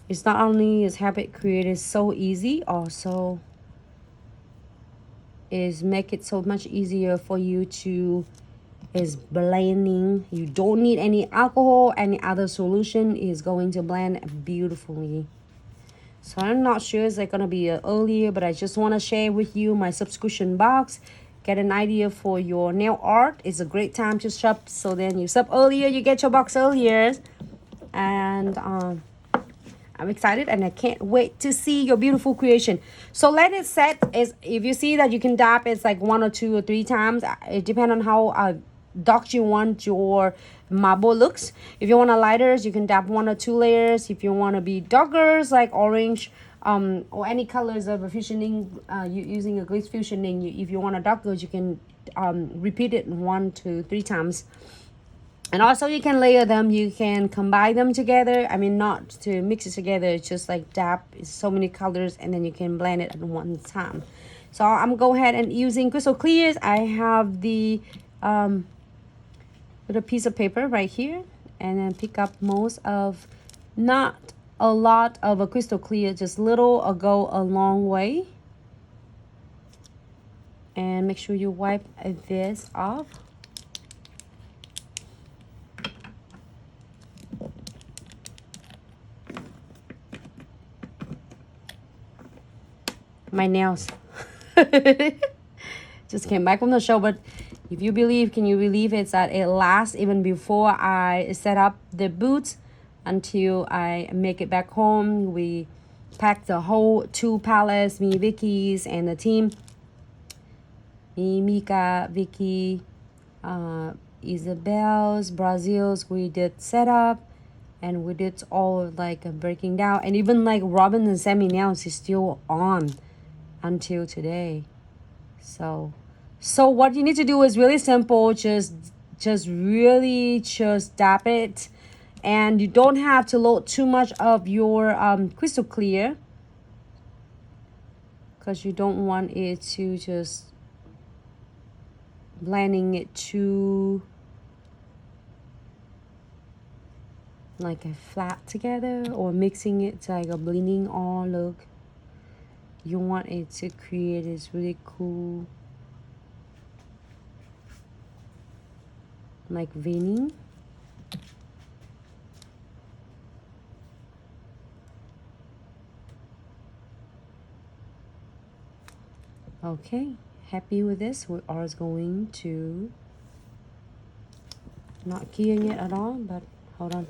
It's not only is habit created so easy, also is make it so much easier for you to is blending. You don't need any alcohol, any other solution is going to blend beautifully. So I'm not sure it's like gonna be earlier, but I just want to share with you my subscription box. Get an idea for your nail art. It's a great time to shop, so then you shop earlier, you get your box earlier. And I'm excited and I can't wait to see your beautiful creation. So let it set. Is if you see that you can dab, it's like 1 or 2 or 3 times. It depends on how dark you want your marble looks. If you want a lighter, you can dab 1 or 2 layers. If you want to be darker, like orange, or any colors of a fusioning, using a glitz fusioning. If you want a darker, you can repeat it 1 to 3 times. And also you can layer them, you can combine them together. I mean, not to mix it together, it's just like dab so many colors and then you can blend it at one time. So I'm go ahead and using crystal clears. I have the little piece of paper right here, and then pick up most of, not a lot of a crystal clear, just little go a long way. And make sure you wipe this off. My nails just came back from the show, but if you believe, can you believe it's that it lasts even before I set up the boots until I make it back home. We packed the whole 2 pallets, me, Vicky's, and the team, me, Mika, Vicky, Isabel's, Brazil's. We did setup and we did all like breaking down, and even like Robin and Sammy nails is still on until today. So what you need to do is really simple. Just really just dab it, and you don't have to load too much of your crystal clear, because you don't want it to just blending it too like a flat together, or mixing it to like a blending all look. You want it to create this really cool like veining. Okay, happy with this. We are going to not keying it at all, but hold on.